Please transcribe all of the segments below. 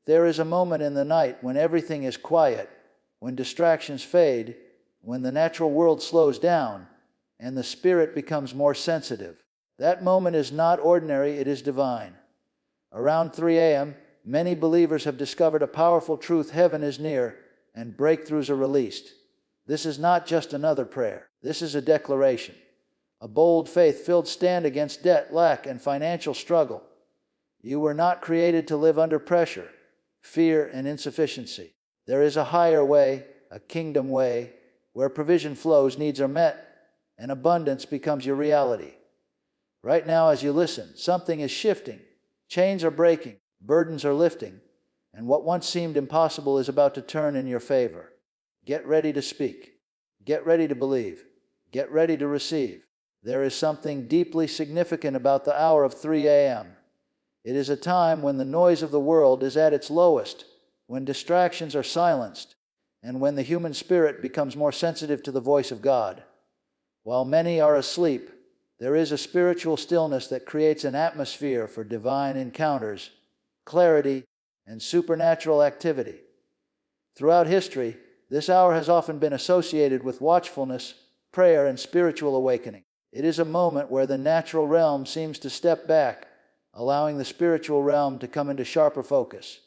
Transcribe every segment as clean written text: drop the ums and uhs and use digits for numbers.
There is a moment in the night when everything is quiet, when distractions fade, when the natural world slows down, and the spirit becomes more sensitive. That moment is not ordinary, it is divine. Around 3 a.m., many believers have discovered a powerful truth: heaven is near, and breakthroughs are released. This is not just another prayer. This is a declaration, a bold faith-filled stand against debt, lack, and financial struggle. You were not created to live under pressure, fear, and insufficiency. There is a higher way, a kingdom way, where provision flows, needs are met, and abundance becomes your reality. Right now, as you listen, something is shifting. Chains are breaking, burdens are lifting, and what once seemed impossible is about to turn in your favor. Get ready to speak. Get ready to believe. Get ready to receive. There is something deeply significant about the hour of 3 a.m. It is a time when the noise of the world is at its lowest, when distractions are silenced, and when the human spirit becomes more sensitive to the voice of God. While many are asleep, there is a spiritual stillness that creates an atmosphere for divine encounters, clarity, and supernatural activity. Throughout history, this hour has often been associated with watchfulness, prayer, and spiritual awakening. It is a moment where the natural realm seems to step back, allowing the spiritual realm to come into sharper focus.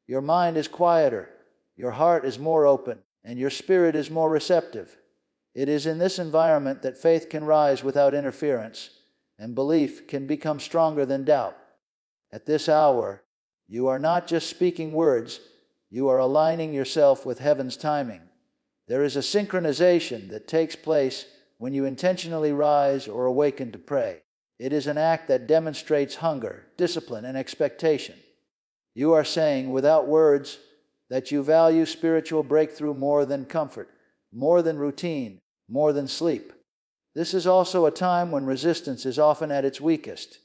Your mind is quieter, your heart is more open, and your spirit is more receptive. It is in this environment that faith can rise without interference, and belief can become stronger than doubt. At this hour, you are not just speaking words, you are aligning yourself with heaven's timing. There is a synchronization that takes place when you intentionally rise or awaken to pray. It is an act that demonstrates hunger, discipline, and expectation. You are saying, without words, that you value spiritual breakthrough more than comfort, more than routine, more than sleep. This is also a time when resistance is often at its weakest.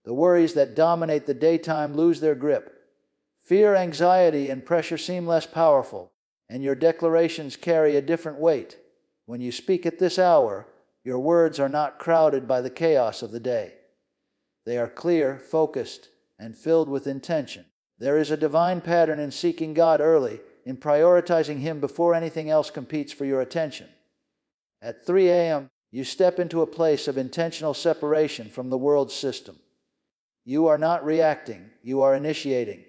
The worries that dominate the daytime lose their grip. Fear, anxiety, and pressure seem less powerful, and your declarations carry a different weight. When you speak at this hour, your words are not crowded by the chaos of the day. They are clear, focused, and filled with intention. There is a divine pattern in seeking God early, in prioritizing Him before anything else competes for your attention. At 3 a.m., you step into a place of intentional separation from the world's system. You are not reacting, you are initiating.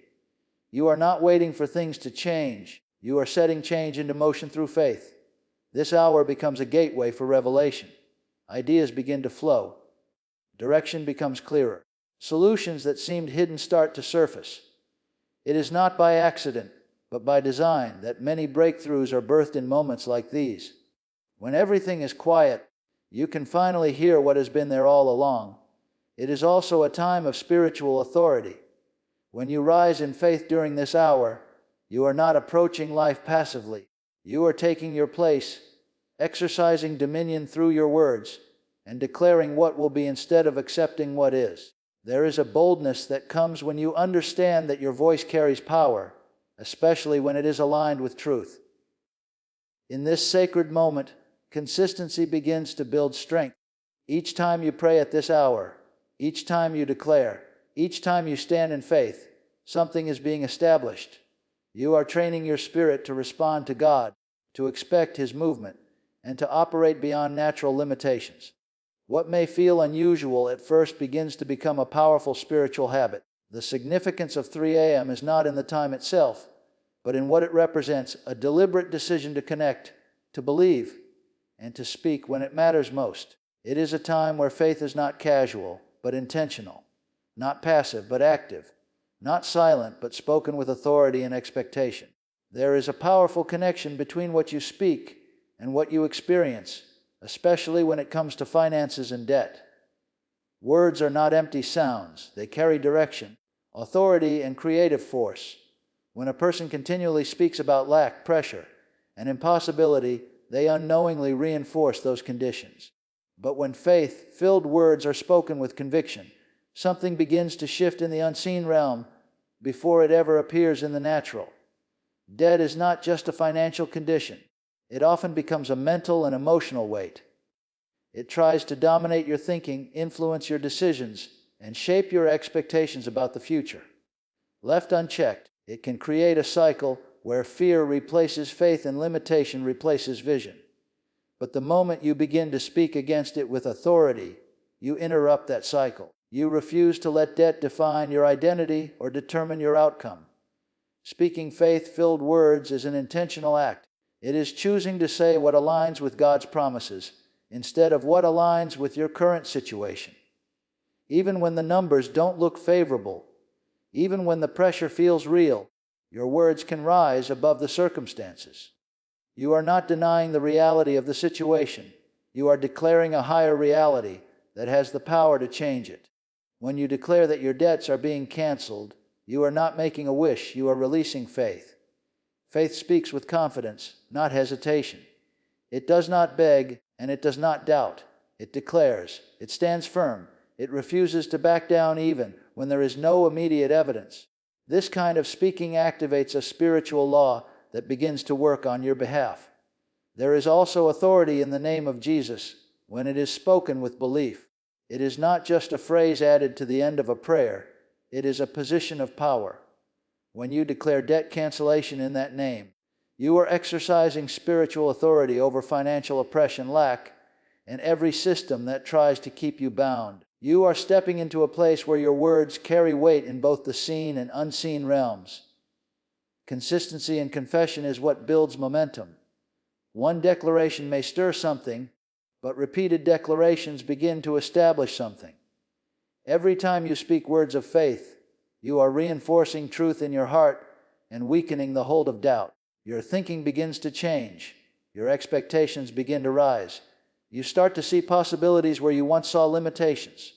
You are not waiting for things to change, you are setting change into motion through faith. This hour becomes a gateway for revelation. Ideas begin to flow. Direction becomes clearer. Solutions that seemed hidden start to surface. It is not by accident, but by design, that many breakthroughs are birthed in moments like these. When everything is quiet, you can finally hear what has been there all along. It is also a time of spiritual authority. When you rise in faith during this hour, you are not approaching life passively. You are taking your place, exercising dominion through your words, and declaring what will be instead of accepting what is. There is a boldness that comes when you understand that your voice carries power, especially when it is aligned with truth. In this sacred moment, consistency begins to build strength. Each time you pray at this hour, each time you declare, each time you stand in faith, something is being established. You are training your spirit to respond to God, to expect His movement, and to operate beyond natural limitations. What may feel unusual at first begins to become a powerful spiritual habit. The significance of 3 a.m. is not in the time itself, but in what it represents: a deliberate decision to connect, to believe, and to speak when it matters most. It is a time where faith is not casual, but intentional, not passive, but active, not silent, but spoken with authority and expectation. There is a powerful connection between what you speak and what you experience, especially when it comes to finances and debt. Words are not empty sounds. They carry direction, authority, and creative force. When a person continually speaks about lack, pressure, and impossibility, they unknowingly reinforce those conditions. But when faith-filled words are spoken with conviction, something begins to shift in the unseen realm before it ever appears in the natural. Debt is not just a financial condition. It often becomes a mental and emotional weight. It tries to dominate your thinking, influence your decisions, and shape your expectations about the future. Left unchecked, It can create a cycle where fear replaces faith and limitation replaces vision. But the moment you begin to speak against it with authority, you interrupt that cycle. You refuse to let debt define your identity or determine your outcome. Speaking faith-filled words is an intentional act. It is choosing to say what aligns with God's promises instead of what aligns with your current situation. Even when the numbers don't look favorable, even when the pressure feels real, your words can rise above the circumstances. You are not denying the reality of the situation. You are declaring a higher reality that has the power to change it. When you declare that your debts are being canceled, you are not making a wish, you are releasing faith. Faith speaks with confidence, not hesitation. It does not beg, and it does not doubt. It declares, it stands firm, it refuses to back down even when there is no immediate evidence. This kind of speaking activates a spiritual law that begins to work on your behalf. There is also authority in the name of Jesus when it is spoken with belief. It is not just a phrase added to the end of a prayer. It is a position of power. When you declare debt cancellation in that name, you are exercising spiritual authority over financial oppression, lack, and every system that tries to keep you bound. You are stepping into a place where your words carry weight in both the seen and unseen realms. Consistency and confession is what builds momentum. One declaration may stir something, but repeated declarations begin to establish something. Every time you speak words of faith, you are reinforcing truth in your heart and weakening the hold of doubt. Your thinking begins to change. Your expectations begin to rise. You start to see possibilities where you once saw limitations.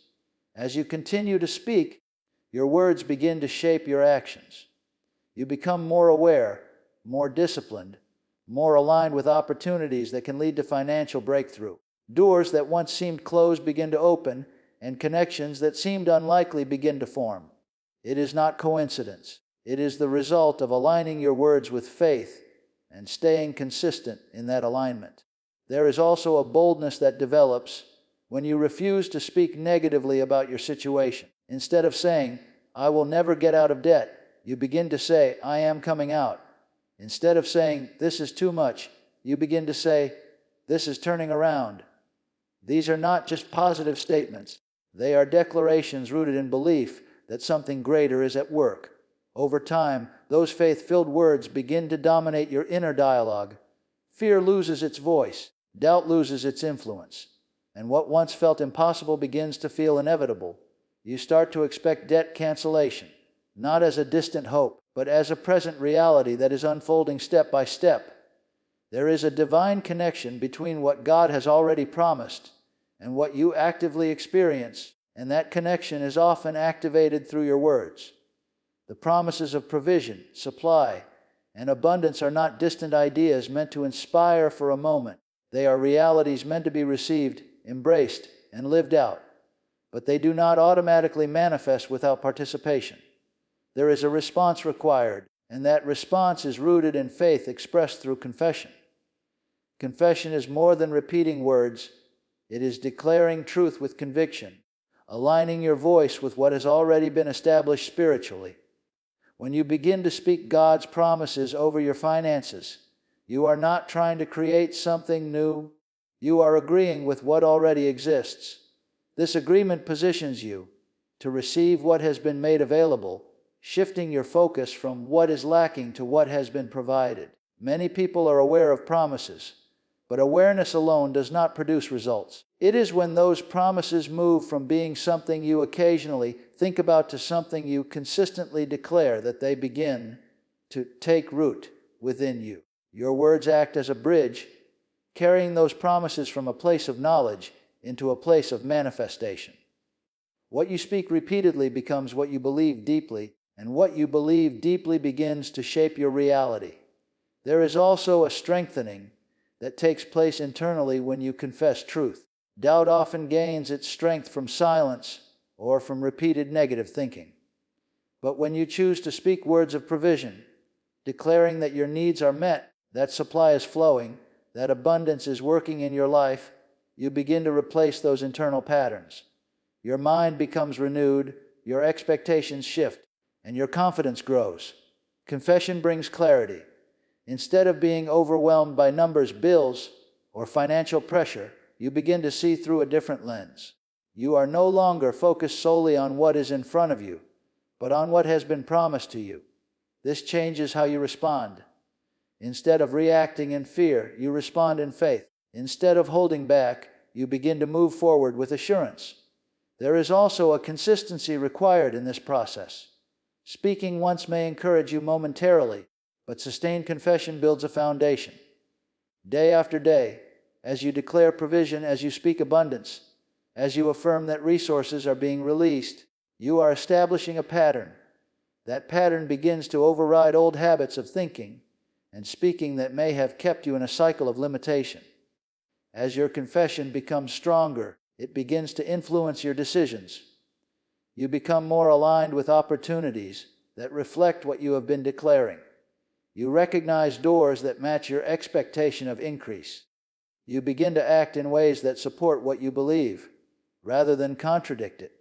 As you continue to speak, your words begin to shape your actions. You become more aware, more disciplined, more aligned with opportunities that can lead to financial breakthrough. Doors that once seemed closed begin to open, and connections that seemed unlikely begin to form. It is not coincidence. It is the result of aligning your words with faith and staying consistent in that alignment. There is also a boldness that develops when you refuse to speak negatively about your situation. Instead of saying, "I will never get out of debt," you begin to say, "I am coming out." Instead of saying, "This is too much," you begin to say, "This is turning around." These are not just positive statements. They are declarations rooted in belief that something greater is at work. Over time, those faith-filled words begin to dominate your inner dialogue. Fear loses its voice, doubt loses its influence, and what once felt impossible begins to feel inevitable. You start to expect debt cancellation, not as a distant hope, but as a present reality that is unfolding step by step. There is a divine connection between what God has already promised and what you actively experience, and that connection is often activated through your words. The promises of provision, supply, and abundance are not distant ideas meant to inspire for a moment. They are realities meant to be received, embraced, and lived out. But they do not automatically manifest without participation. There is a response required, and that response is rooted in faith expressed through confession. Confession is more than repeating words. It is declaring truth with conviction, aligning your voice with what has already been established spiritually. When you begin to speak God's promises over your finances, you are not trying to create something new. You are agreeing with what already exists. This agreement positions you to receive what has been made available, shifting your focus from what is lacking to what has been provided. Many people are aware of promises, but awareness alone does not produce results. It is when those promises move from being something you occasionally think about to something you consistently declare that they begin to take root within you. Your words act as a bridge, carrying those promises from a place of knowledge into a place of manifestation. What you speak repeatedly becomes what you believe deeply, and what you believe deeply begins to shape your reality. There is also a strengthening that takes place internally when you confess truth. Doubt often gains its strength from silence or from repeated negative thinking. But when you choose to speak words of provision, declaring that your needs are met, that supply is flowing, that abundance is working in your life, you begin to replace those internal patterns. Your mind becomes renewed, your expectations shift, and your confidence grows. Confession brings clarity. Instead of being overwhelmed by numbers, bills, or financial pressure, you begin to see through a different lens. You are no longer focused solely on what is in front of you, but on what has been promised to you. This changes how you respond. Instead of reacting in fear, you respond in faith. Instead of holding back, you begin to move forward with assurance. There is also a consistency required in this process. Speaking once may encourage you momentarily, but sustained confession builds a foundation. Day after day, as you declare provision, as you speak abundance, as you affirm that resources are being released, you are establishing a pattern. That pattern begins to override old habits of thinking and speaking that may have kept you in a cycle of limitation. As your confession becomes stronger, it begins to influence your decisions. You become more aligned with opportunities that reflect what you have been declaring. You recognize doors that match your expectation of increase. You begin to act in ways that support what you believe, rather than contradict it.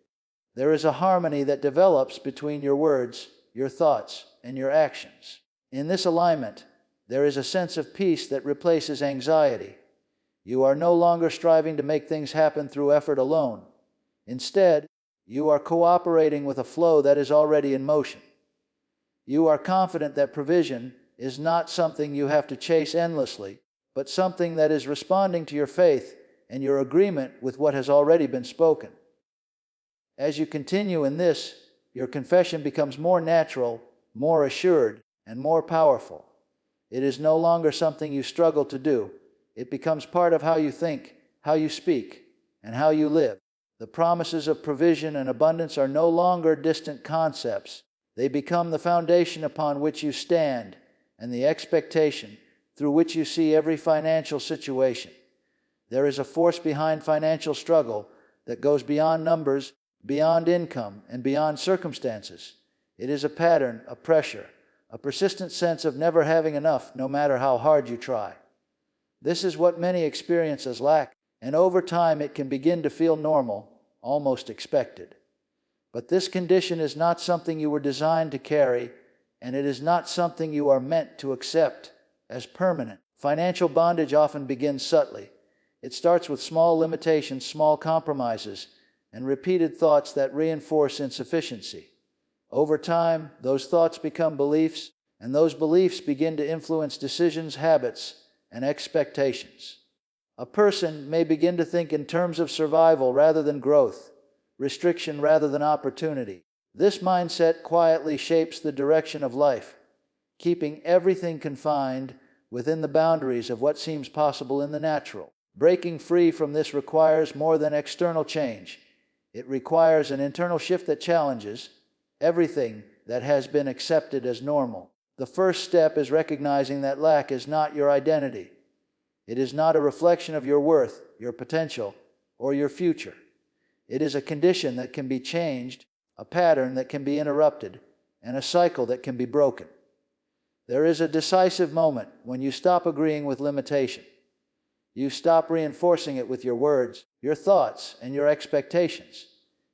There is a harmony that develops between your words, your thoughts, and your actions. In this alignment, there is a sense of peace that replaces anxiety. You are no longer striving to make things happen through effort alone. Instead, you are cooperating with a flow that is already in motion. You are confident that provision is not something you have to chase endlessly, but something that is responding to your faith and your agreement with what has already been spoken. As you continue in this, your confession becomes more natural, more assured, and more powerful. It is no longer something you struggle to do. It becomes part of how you think, how you speak, and how you live. The promises of provision and abundance are no longer distant concepts. They become the foundation upon which you stand and the expectation through which you see every financial situation. There is a force behind financial struggle that goes beyond numbers, beyond income, and beyond circumstances. It is a pattern, a pressure, a persistent sense of never having enough no matter how hard you try. This is what many experience as lack, and over time it can begin to feel normal, almost expected. But this condition is not something you were designed to carry, and it is not something you are meant to accept as permanent. Financial bondage often begins subtly. It starts with small limitations, small compromises, and repeated thoughts that reinforce insufficiency. Over time, those thoughts become beliefs, and those beliefs begin to influence decisions, habits, and expectations. A person may begin to think in terms of survival rather than growth, restriction rather than opportunity. This mindset quietly shapes the direction of life, keeping everything confined within the boundaries of what seems possible in the natural. Breaking free from this requires more than external change. It requires an internal shift that challenges everything that has been accepted as normal. The first step is recognizing that lack is not your identity. It is not a reflection of your worth, your potential, or your future. It is a condition that can be changed, a pattern that can be interrupted, and a cycle that can be broken. There is a decisive moment when you stop agreeing with limitation. You stop reinforcing it with your words, your thoughts, and your expectations.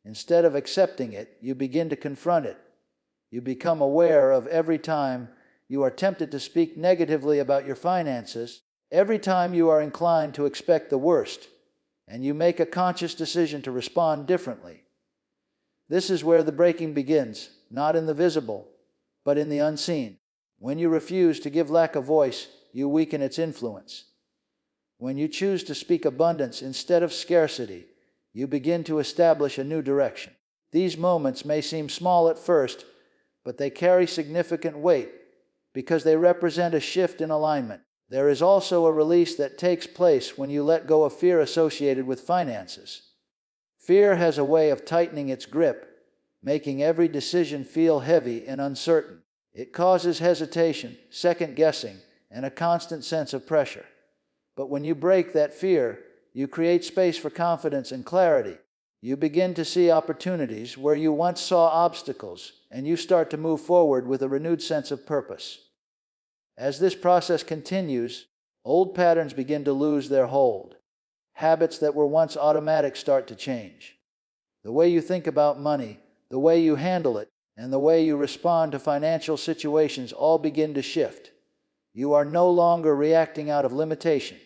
Instead of accepting it, you begin to confront it. You become aware of every time you are tempted to speak negatively about your finances, every time you are inclined to expect the worst, and you make a conscious decision to respond differently. This is where the breaking begins, not in the visible, but in the unseen. When you refuse to give lack a voice, you weaken its influence. When you choose to speak abundance instead of scarcity, you begin to establish a new direction. These moments may seem small at first, but they carry significant weight because they represent a shift in alignment. There is also a release that takes place when you let go of fear associated with finances. Fear has a way of tightening its grip, making every decision feel heavy and uncertain. It causes hesitation, second-guessing, and a constant sense of pressure. But when you break that fear, you create space for confidence and clarity. You begin to see opportunities where you once saw obstacles, and you start to move forward with a renewed sense of purpose. As this process continues, old patterns begin to lose their hold. Habits that were once automatic start to change. The way you think about money, the way you handle it, and the way you respond to financial situations all begin to shift. You are no longer reacting out of limitation.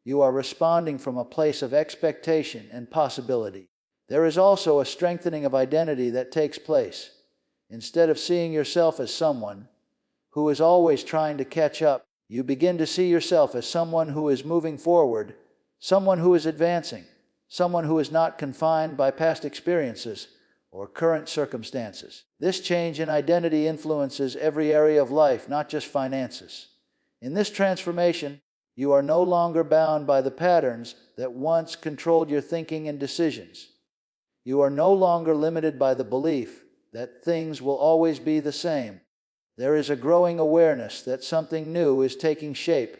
You are responding from a place of expectation and possibility. There is also a strengthening of identity that takes place. Instead of seeing yourself as someone who is always trying to catch up, you begin to see yourself as someone who is moving forward, someone who is advancing, someone who is not confined by past experiences or current circumstances. This change in identity influences every area of life, not just finances. In this transformation, you are no longer bound by the patterns that once controlled your thinking and decisions. You are no longer limited by the belief that things will always be the same. There is a growing awareness that something new is taking shape,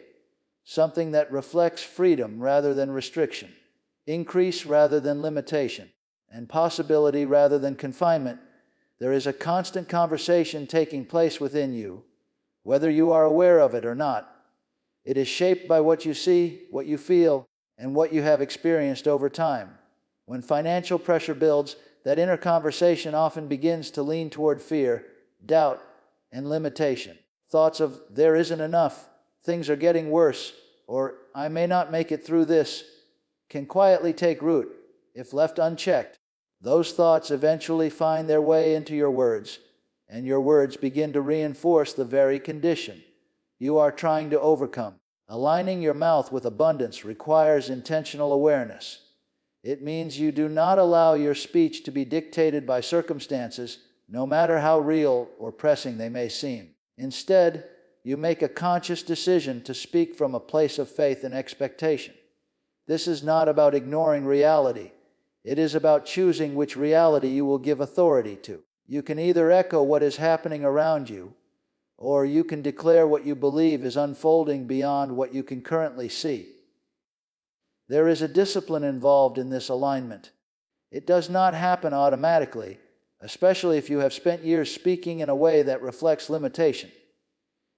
something that reflects freedom rather than restriction, increase rather than limitation, and possibility rather than confinement. There is a constant conversation taking place within you, whether you are aware of it or not. It is shaped by what you see, what you feel, and what you have experienced over time. When financial pressure builds, that inner conversation often begins to lean toward fear, doubt, and limitation. Thoughts of "there isn't enough," "things are getting worse," or "I may not make it through this" can quietly take root if left unchecked. Those thoughts eventually find their way into your words, and your words begin to reinforce the very condition you are trying to overcome. Aligning your mouth with abundance requires intentional awareness. It means you do not allow your speech to be dictated by circumstances, no matter how real or pressing they may seem. Instead, you make a conscious decision to speak from a place of faith and expectation. This is not about ignoring reality. It is about choosing which reality you will give authority to. You can either echo what is happening around you, or you can declare what you believe is unfolding beyond what you can currently see. There is a discipline involved in this alignment. It does not happen automatically, especially if you have spent years speaking in a way that reflects limitation.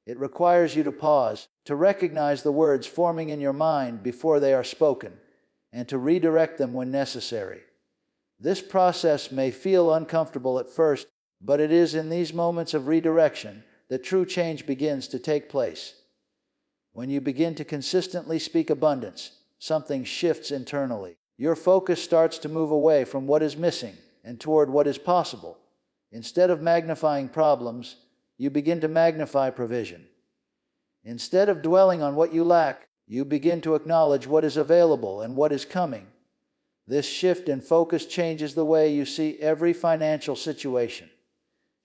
It requires you to pause, to recognize the words forming in your mind before they are spoken, and to redirect them when necessary. This process may feel uncomfortable at first, but it is in these moments of redirection that true change begins to take place. When you begin to consistently speak abundance, something shifts internally. Your focus starts to move away from what is missing and toward what is possible. Instead of magnifying problems, you begin to magnify provision. Instead of dwelling on what you lack, you begin to acknowledge what is available and what is coming. This shift in focus changes the way you see every financial situation.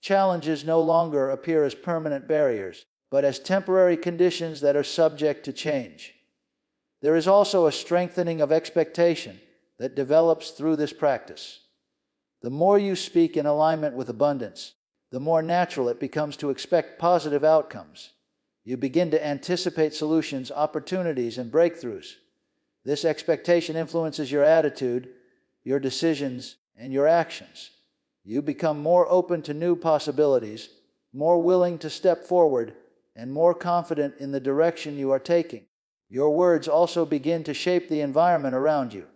Challenges no longer appear as permanent barriers, but as temporary conditions that are subject to change. There is also a strengthening of expectation that develops through this practice. The more you speak in alignment with abundance, the more natural it becomes to expect positive outcomes. You begin to anticipate solutions, opportunities, and breakthroughs. This expectation influences your attitude, your decisions, and your actions. You become more open to new possibilities, more willing to step forward, and more confident in the direction you are taking. Your words also begin to shape the environment around you.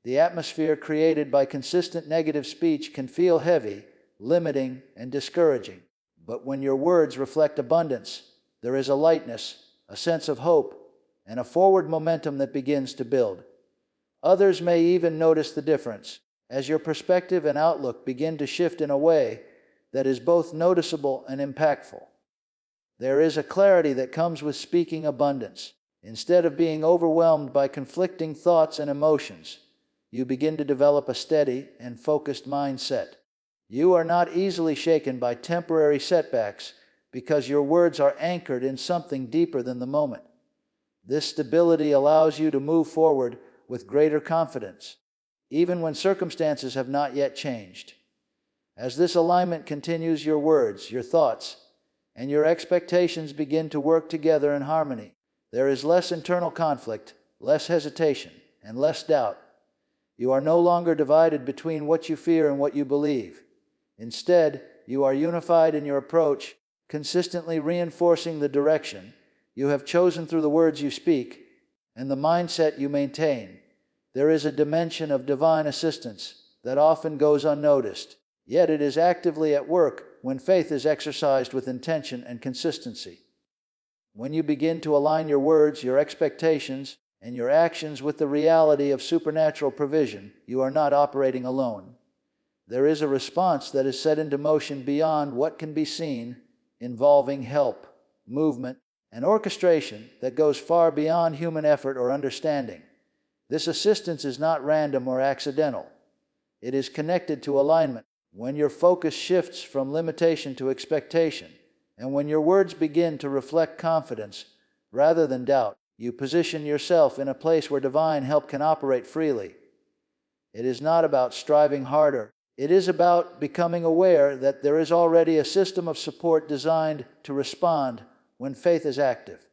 The atmosphere created by consistent negative speech can feel heavy, limiting, and discouraging. But when your words reflect abundance, there is a lightness, a sense of hope, and a forward momentum that begins to build. Others may even notice the difference as your perspective and outlook begin to shift in a way that is both noticeable and impactful. There is a clarity that comes with speaking abundance. Instead of being overwhelmed by conflicting thoughts and emotions, you begin to develop a steady and focused mindset. You are not easily shaken by temporary setbacks because your words are anchored in something deeper than the moment. This stability allows you to move forward with greater confidence, even when circumstances have not yet changed. As this alignment continues, your words, your thoughts, and your expectations begin to work together in harmony. There is less internal conflict, less hesitation, and less doubt. You are no longer divided between what you fear and what you believe. Instead, you are unified in your approach, consistently reinforcing the direction you have chosen through the words you speak and the mindset you maintain. There is a dimension of divine assistance that often goes unnoticed, yet it is actively at work, when faith is exercised with intention and consistency. When you begin to align your words, your expectations, and your actions with the reality of supernatural provision, you are not operating alone. There is a response that is set into motion beyond what can be seen, involving help, movement, and orchestration that goes far beyond human effort or understanding. This assistance is not random or accidental. It is connected to alignment. When your focus shifts from limitation to expectation, and when your words begin to reflect confidence rather than doubt, you position yourself in a place where divine help can operate freely. It is not about striving harder. It is about becoming aware that there is already a system of support designed to respond when faith is active.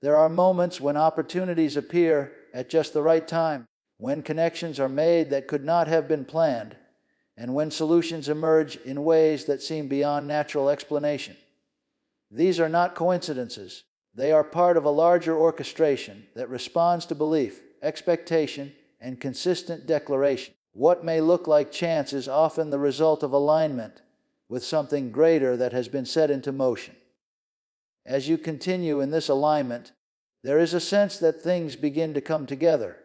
There are moments when opportunities appear at just the right time, when connections are made that could not have been planned, and when solutions emerge in ways that seem beyond natural explanation. These are not coincidences. They are part of a larger orchestration that responds to belief, expectation, and consistent declaration. What may look like chance is often the result of alignment with something greater that has been set into motion. As you continue in this alignment, there is a sense that things begin to come together.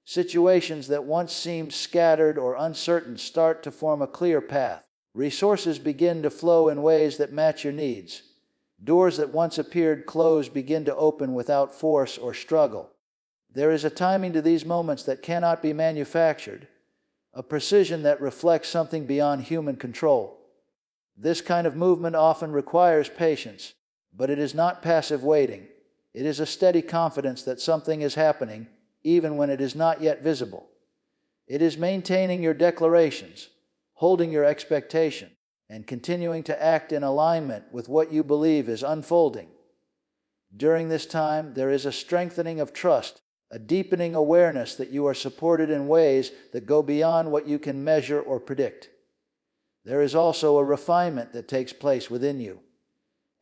Situations that once seemed scattered or uncertain start to form a clear path. Resources begin to flow in ways that match your needs. Doors that once appeared closed begin to open without force or struggle. There is a timing to these moments that cannot be manufactured, a precision that reflects something beyond human control. This kind of movement often requires patience, but it is not passive waiting. It is a steady confidence that something is happening, even when it is not yet visible. It is maintaining your declarations, holding your expectation, and continuing to act in alignment with what you believe is unfolding. During this time, there is a strengthening of trust, a deepening awareness that you are supported in ways that go beyond what you can measure or predict. There is also a refinement that takes place within you.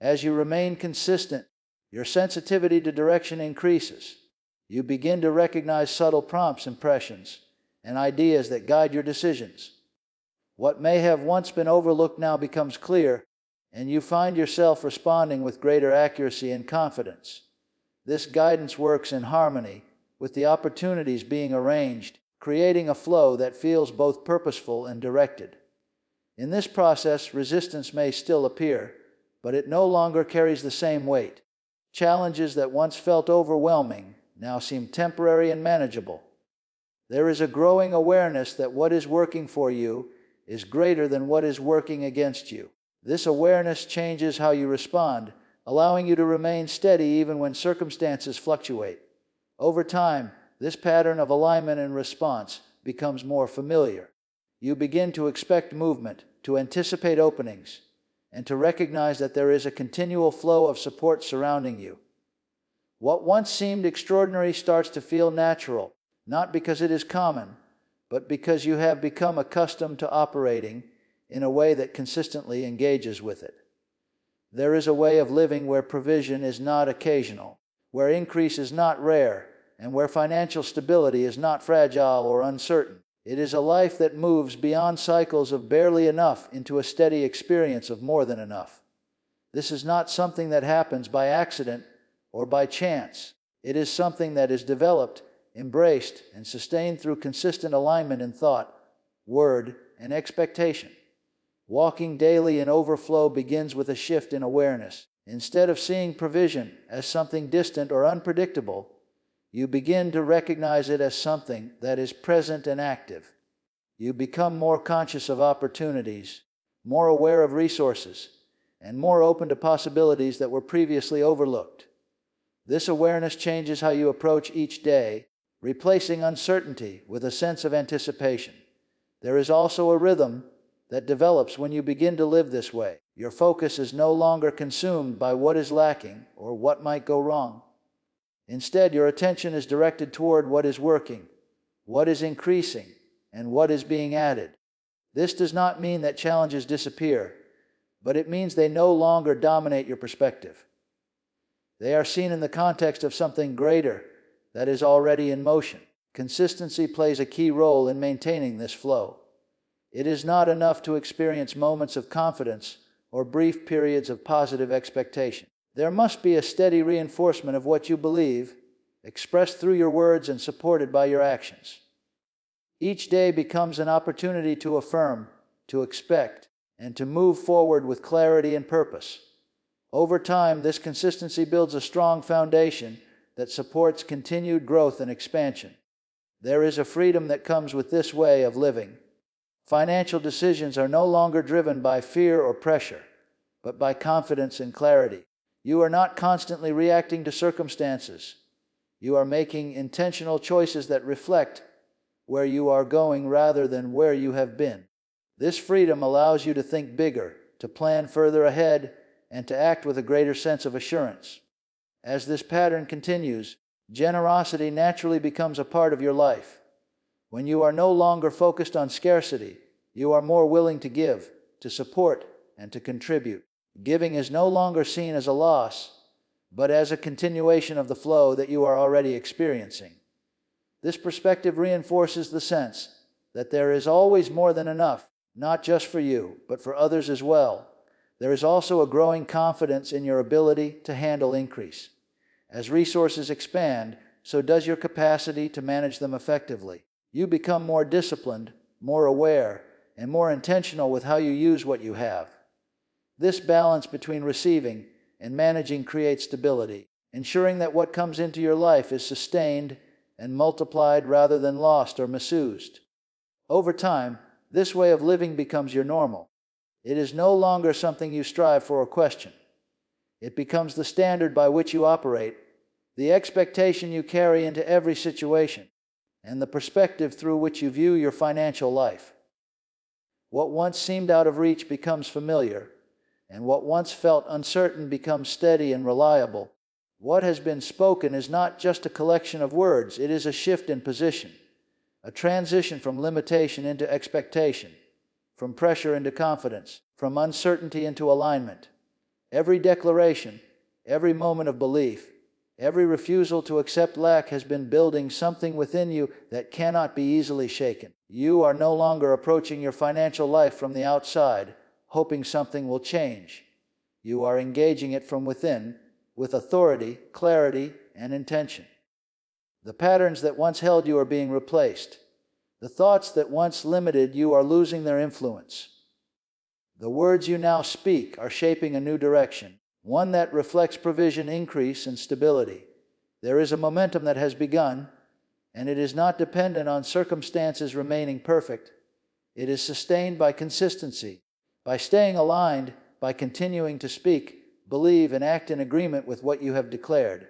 As you remain consistent, your sensitivity to direction increases. You begin to recognize subtle prompts, impressions, and ideas that guide your decisions. What may have once been overlooked now becomes clear, and you find yourself responding with greater accuracy and confidence. This guidance works in harmony with the opportunities being arranged, creating a flow that feels both purposeful and directed. In this process, resistance may still appear, but it no longer carries the same weight. Challenges that once felt overwhelming now seem temporary and manageable. There is a growing awareness that what is working for you is greater than what is working against you. This awareness changes how you respond, allowing you to remain steady even when circumstances fluctuate. Over time, this pattern of alignment and response becomes more familiar. You begin to expect movement, to anticipate openings, and to recognize that there is a continual flow of support surrounding you. What once seemed extraordinary starts to feel natural, not because it is common, but because you have become accustomed to operating in a way that consistently engages with it. There is a way of living where provision is not occasional, where increase is not rare, and where financial stability is not fragile or uncertain. It is a life that moves beyond cycles of barely enough into a steady experience of more than enough. This is not something that happens by accident or by chance. It is something that is developed, embraced, and sustained through consistent alignment in thought, word, and expectation. Walking daily in overflow begins with a shift in awareness. Instead of seeing provision as something distant or unpredictable, you begin to recognize it as something that is present and active. You become more conscious of opportunities, more aware of resources, and more open to possibilities that were previously overlooked. This awareness changes how you approach each day, replacing uncertainty with a sense of anticipation. There is also a rhythm that develops when you begin to live this way. Your focus is no longer consumed by what is lacking or what might go wrong. Instead, your attention is directed toward what is working, what is increasing, and what is being added. This does not mean that challenges disappear, but it means they no longer dominate your perspective. They are seen in the context of something greater that is already in motion. Consistency plays a key role in maintaining this flow. It is not enough to experience moments of confidence or brief periods of positive expectation. There must be a steady reinforcement of what you believe, expressed through your words and supported by your actions. Each day becomes an opportunity to affirm, to expect, and to move forward with clarity and purpose. Over time, this consistency builds a strong foundation that supports continued growth and expansion. There is a freedom that comes with this way of living. Financial decisions are no longer driven by fear or pressure, but by confidence and clarity. You are not constantly reacting to circumstances. You are making intentional choices that reflect where you are going rather than where you have been. This freedom allows you to think bigger, to plan further ahead, and to act with a greater sense of assurance. As this pattern continues, generosity naturally becomes a part of your life. When you are no longer focused on scarcity, you are more willing to give, to support, and to contribute. Giving is no longer seen as a loss, but as a continuation of the flow that you are already experiencing. This perspective reinforces the sense that there is always more than enough, not just for you, but for others as well. There is also a growing confidence in your ability to handle increase. As resources expand, so does your capacity to manage them effectively. You become more disciplined, more aware, and more intentional with how you use what you have. This balance between receiving and managing creates stability, ensuring that what comes into your life is sustained and multiplied rather than lost or misused. Over time, this way of living becomes your normal. It is no longer something you strive for or question. It becomes the standard by which you operate, the expectation you carry into every situation, and the perspective through which you view your financial life. What once seemed out of reach becomes familiar, and what once felt uncertain becomes steady and reliable. What has been spoken is not just a collection of words, it is a shift in position, a transition from limitation into expectation, from pressure into confidence, from uncertainty into alignment. Every declaration, every moment of belief, every refusal to accept lack has been building something within you that cannot be easily shaken. You are no longer approaching your financial life from the outside, hoping something will change. You are engaging it from within, with authority, clarity, and intention. The patterns that once held you are being replaced. The thoughts that once limited you are losing their influence. The words you now speak are shaping a new direction, one that reflects provision, increase, and stability. There is a momentum that has begun, and it is not dependent on circumstances remaining perfect. It is sustained by consistency, by staying aligned, by continuing to speak, believe, and act in agreement with what you have declared.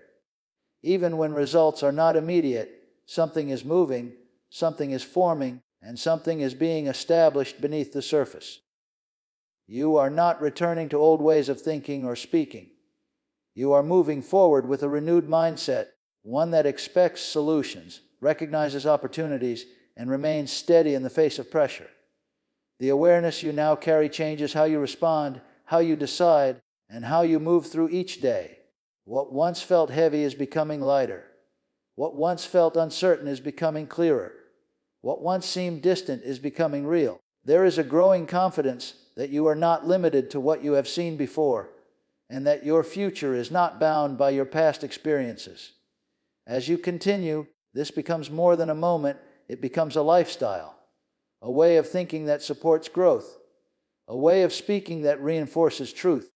Even when results are not immediate, something is moving, something is forming, and something is being established beneath the surface. You are not returning to old ways of thinking or speaking. You are moving forward with a renewed mindset, one that expects solutions, recognizes opportunities, and remains steady in the face of pressure. The awareness you now carry changes how you respond, how you decide, and how you move through each day. What once felt heavy is becoming lighter. What once felt uncertain is becoming clearer. What once seemed distant is becoming real. There is a growing confidence that you are not limited to what you have seen before, and that your future is not bound by your past experiences. As you continue, this becomes more than a moment, it becomes a lifestyle, a way of thinking that supports growth, a way of speaking that reinforces truth,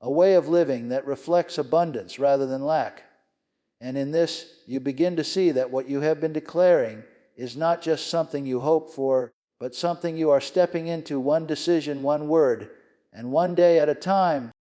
a way of living that reflects abundance rather than lack. And in this, you begin to see that what you have been declaring is not just something you hope for, but something you are stepping into, one decision, one word, and one day at a time.